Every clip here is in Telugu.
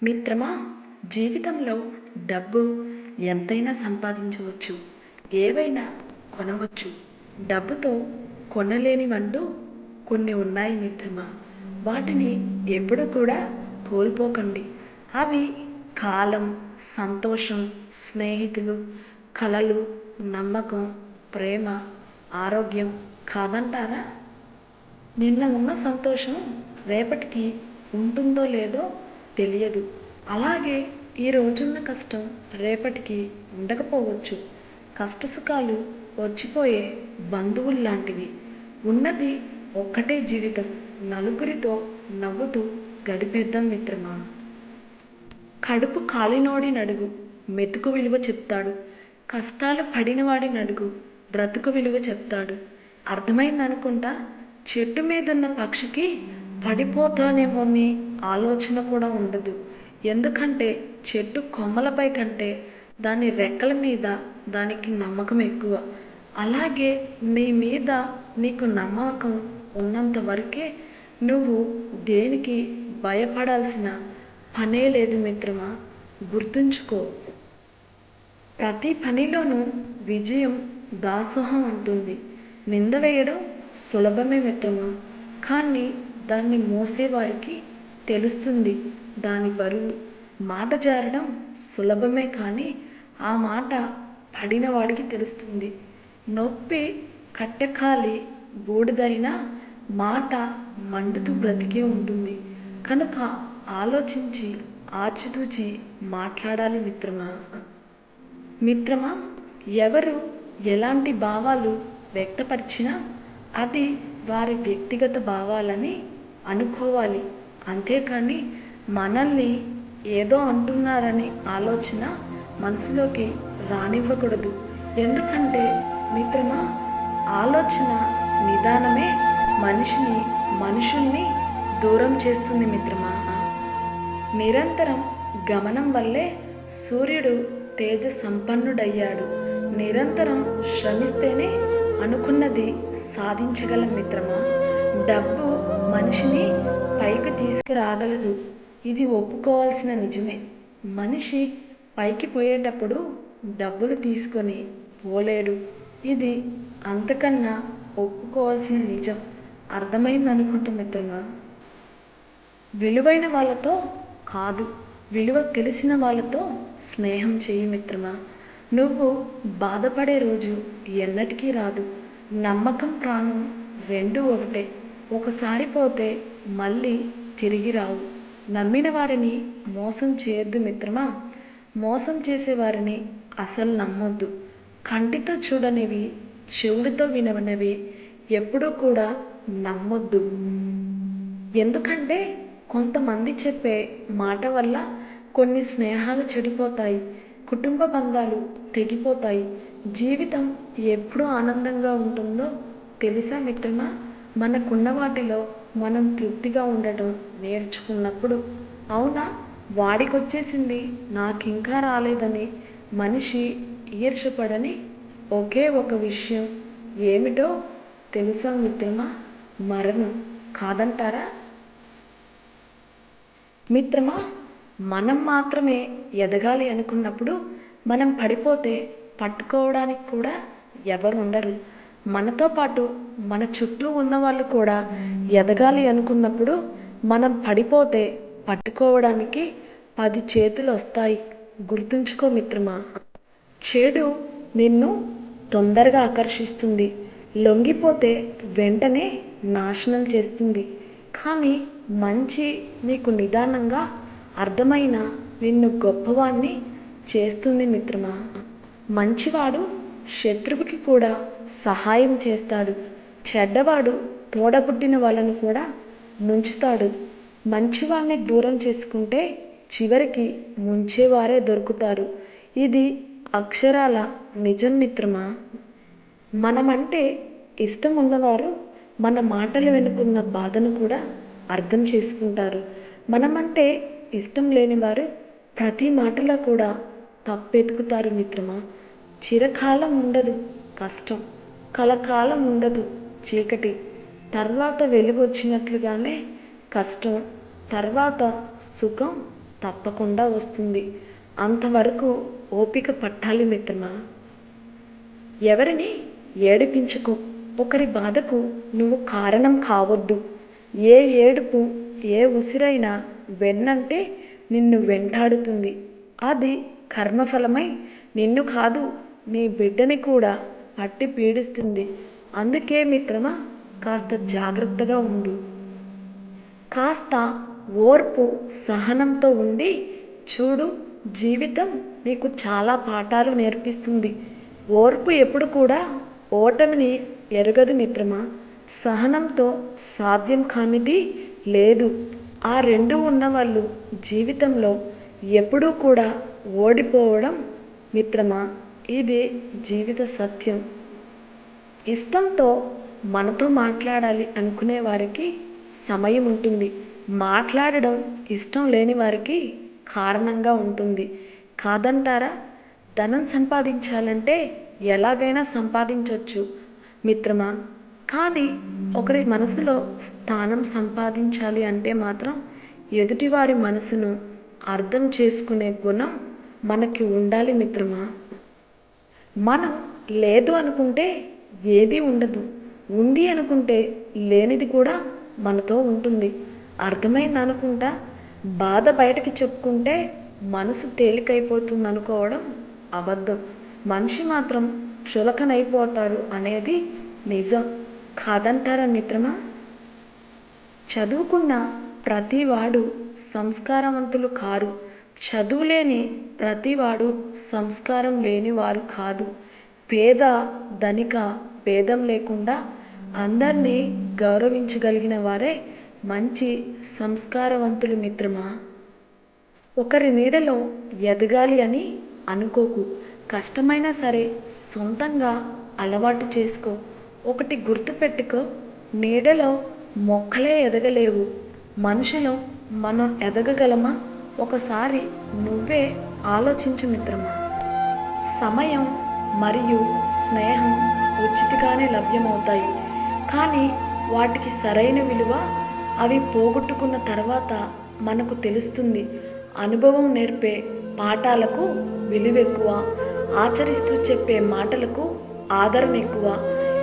మిత్రమా, జీవితంలో డబ్బు ఎంతైనా సంపాదించవచ్చు, ఏవైనా కొనవచ్చు. డబ్బుతో కొనలేనివంటూ కొన్ని ఉన్నాయి మిత్రమా. వాటిని ఎప్పుడు కూడా కోల్పోకండి. అవి కాలం, సంతోషం, స్నేహితులు, కలలు, నమ్మకం, ప్రేమ, ఆరోగ్యం కాదంటారా? నిన్న ఉన్న సంతోషం రేపటికి ఉంటుందో లేదో తెలియదు. అలాగే ఈ రోజున్న కష్టం రేపటికి ఉండకపోవచ్చు. కష్టసుఖాలు వచ్చిపోయే బంధువులు లాంటివి. ఉన్నది ఒక్కటే జీవితం. నలుగురితో నవ్వుతూ గడిపేద్దాం మిత్రమా. కడుపు కాలినోడి నడుగు మెతుకు విలువ చెప్తాడు. కష్టాలు పడినవాడి నడుగు బ్రతుకు విలువ చెప్తాడు. అర్థమైందనుకుంటా. చెట్టు మీదున్న పక్షికి పడిపోతానేమోని ఆలోచన కూడా ఉండదు. ఎందుకంటే చెట్టు కొమ్మలపై కంటే దాని రెక్కల మీద దానికి నమ్మకం ఎక్కువ. అలాగే నీ మీద నీకు నమ్మకం ఉన్నంత వరకే నువ్వు దేనికి భయపడాల్సిన పనే లేదు మిత్రమా. గుర్తుంచుకో. ప్రతి పనిలోనూ విజయం దాసోహం ఉంటుంది. నింద వేయడం సులభమే మిత్రమా, కానీ దాన్ని మోసేవారికి తెలుస్తుంది దాని బరువు. మాట జారడం సులభమే, కానీ ఆ మాట పడిన వాడికి తెలుస్తుంది. నొప్పి కట్టెకాలి బూడిదైనా మాట మండుతూ బ్రతికే ఉంటుంది. కనుక ఆలోచించి ఆచితూచి మాట్లాడాలి మిత్రమా. మిత్రమా, ఎవరు ఎలాంటి భావాలు వ్యక్తపరిచినా అది వారి వ్యక్తిగత భావాలని అనుకోవాలి. అంతేకాని మనల్ని ఏదో అంటున్నారని ఆలోచన మనసులోకి రానివ్వకూడదు. ఎందుకంటే మిత్రమా, ఆలోచన నిదానమే మనుషుల్ని దూరం చేస్తుంది మిత్రమా. నిరంతరం గమనం వల్లే సూర్యుడు తేజ సంపన్నుడయ్యాడు. నిరంతరం శ్రమిస్తేనే అనుకున్నది సాధించగలం మిత్రమా. డబ్బు మనిషిని పైకి తీసుకురాగలదు, ఇది ఒప్పుకోవాల్సిన నిజమే. మనిషి పైకి పోయేటప్పుడు డబ్బులు తీసుకొని పోలేడు, ఇది అంతకన్నా ఒప్పుకోవాల్సిన నిజం. అర్థమైందనుకుంటా మిత్రమా. విలువైన వాళ్ళతో కాదు, విలువ తెలిసిన వాళ్ళతో స్నేహం చేయి మిత్రమా. నువ్వు బాధపడే రోజు ఎన్నటికీ రాదు. నమ్మకం, ప్రాణం రెండు ఒకటే. ఒకసారి పోతే మళ్ళీ తిరిగి రావు. నమ్మిన వారిని మోసం చేయొద్దు మిత్రమా. మోసం చేసేవారిని అసలు నమ్మొద్దు. కంటితో చూడనివి, చెవుడితో విననివి ఎప్పుడూ కూడా నమ్మొద్దు. ఎందుకంటే కొంతమంది చెప్పే మాట వల్ల కొన్ని స్నేహాలు చెడిపోతాయి, కుటుంబ బంధాలు తెగిపోతాయి. జీవితం ఎప్పుడు ఆనందంగా ఉంటుందో తెలుసా మిత్రమా. మనకున్న వాటిలో మనం తృప్తిగా ఉండటం నేర్చుకున్నప్పుడు. అవునా, వాడికొచ్చేసింది నాకింకా రాలేదని మనిషి ఈర్షపడని ఒకే ఒక విషయం ఏమిటో తెలుసా మిత్రమా? మరణం. కాదంటారా మిత్రమా. మనం మాత్రమే ఎదగాలి అనుకున్నప్పుడు మనం పడిపోతే పట్టుకోవడానికి కూడా ఎవరు ఉండరు. మనతో పాటు మన చుట్టూ ఉన్నవాళ్ళు కూడా ఎదగాలి అనుకున్నప్పుడు మనం పడిపోతే పట్టుకోవడానికి 10 చేతులు వస్తాయి. గుర్తుంచుకో మిత్రమా. చెడు నిన్ను తొందరగా ఆకర్షిస్తుంది, లొంగిపోతే వెంటనే నాశనం చేస్తుంది. కానీ మంచి నీకు నిదానంగా అర్థమైన నిన్ను గొప్పవాణ్ణి చేస్తుంది మిత్రమా. మంచివాడు శత్రువుకి కూడా సహాయం చేస్తాడు. చెడ్డవాడు తోడబుట్టిన వాళ్ళను కూడా ముంచుతాడు. మంచివాడిని దూరం చేసుకుంటే చివరికి ముంచేవారే దొరుకుతారు. ఇది అక్షరాల నిజం మిత్రమా. మనమంటే ఇష్టం ఉన్నవారు మన మాటలు వెనుకున్న బాధను కూడా అర్థం చేసుకుంటారు. మనమంటే ఇష్టం లేనివారు ప్రతి మాటలో కూడా తప్పెతుకుతారు మిత్రమా. చిరకాలం ఉండదు కష్టం, కలకాలం ఉండదు చీకటి. తర్వాత వెలుగు వచ్చినట్లుగానే కష్టం, తర్వాత సుఖం తప్పకుండా వస్తుంది. అంతవరకు ఓపిక పట్టాలి మిత్రమా. ఎవరిని ఏడిపించకు. ఒకరి బాధకు నువ్వు కారణం కావద్దు. ఏ ఏడుపు, ఏ ఉసిరైనా వెన్నంటే నిన్ను వెంటాడుతుంది. అది కర్మఫలమై నిన్ను కాదు, నీ బిడ్డని కూడా పట్టి పీడిస్తుంది. అందుకే మిత్రమా, కాస్త జాగ్రత్తగా ఉండు. కాస్త ఓర్పు, సహనంతో ఉండి చూడు. జీవితం నీకు చాలా పాఠాలు నేర్పిస్తుంది. ఓర్పు ఎప్పుడు కూడా ఓటమిని ఎరగదు మిత్రమా. సహనంతో సాధ్యం కానిది లేదు. ఆ రెండు ఉన్నవాళ్ళు జీవితంలో ఎప్పుడూ కూడా ఓడిపోవడం మిత్రమా, ఇది జీవిత సత్యం. ఇష్టంతో మనతో మాట్లాడాలి అనుకునే వారికి సమయం ఉంటుంది. మాట్లాడడం ఇష్టం లేని వారికి కారణంగా ఉంటుంది. కాదంటారా? ధనం సంపాదించాలంటే ఎలాగైనా సంపాదించవచ్చు మిత్రమా. కానీ ఒకరి మనసులో స్థానం సంపాదించాలి అంటే మాత్రం ఎదుటివారి మనసును అర్థం చేసుకునే గుణం మనకి ఉండాలి మిత్రమా. మనం లేదు అనుకుంటే ఏదీ ఉండదు. ఉంది అనుకుంటే లేనిది కూడా మనతో ఉంటుంది. అర్థమైంది అనుకుంటా. బాధ బయటకి చెప్పుకుంటే మనసు తేలికైపోతుంది అనుకోవడం అబద్ధం. మనిషి మాత్రం చులకనైపోతాడు అనేది నిజం. కాదంటారా మిత్రమా. చదువుకున్న ప్రతివాడు సంస్కారవంతులు కారు. చదువులేని ప్రతివాడు సంస్కారం లేనివారు కాదు. పేద ధనిక భేదం లేకుండా అందరినీ గౌరవించగలిగిన వారే మంచి సంస్కారవంతులు మిత్రమా. ఒకరి నీడలో ఎదగాలి అని అనుకోకు. కష్టమైనా సరే సొంతంగా అలవాటు చేసుకో. ఒకటి గుర్తుపెట్టుకో, నీడలో మొక్కలే ఎదగలేవు. మనుషులు మనం ఎదగగలమా? ఒకసారి నువ్వే ఆలోచించు మిత్రమా. సమయం మరియు స్నేహం ఉచితంగానే లభ్యమవుతాయి. కానీ వాటికి సరైన విలువ అవి పోగొట్టుకున్న తర్వాత మనకు తెలుస్తుంది. అనుభవం నేర్పే పాఠాలకు విలువ ఎక్కువ. ఆచరిస్తూ చెప్పే మాటలకు ఆదరణ ఎక్కువ.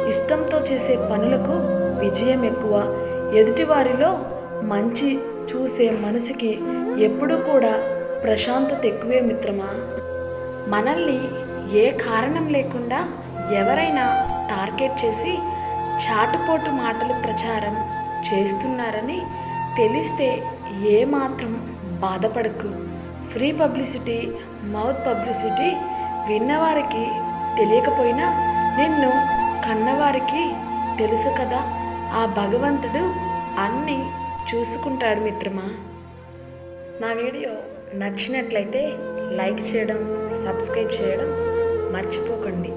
ఇష్టంతో చేసే పనులకు విజయం ఎక్కువ. ఎదుటివారిలో మంచి చూసే మనసుకి ఎప్పుడూ కూడా ప్రశాంతత ఎక్కువే మిత్రమా. మనల్ని ఏ కారణం లేకుండా ఎవరైనా టార్గెట్ చేసి చాటుపోటు మాటలు ప్రచారం చేస్తున్నారని తెలిస్తే ఏమాత్రం బాధపడకు. ఫ్రీ పబ్లిసిటీ, మౌత్ పబ్లిసిటీ విన్నవారికి తెలియకపోయినా నిన్ను కన్నవారికి తెలుసు కదా. ఆ భగవంతుడు అన్నీ చూసుకుంటాడు మిత్రమా. నా వీడియో నచ్చినట్లయితే లైక్ చేయడం, సబ్స్క్రైబ్ చేయడం మర్చిపోకండి.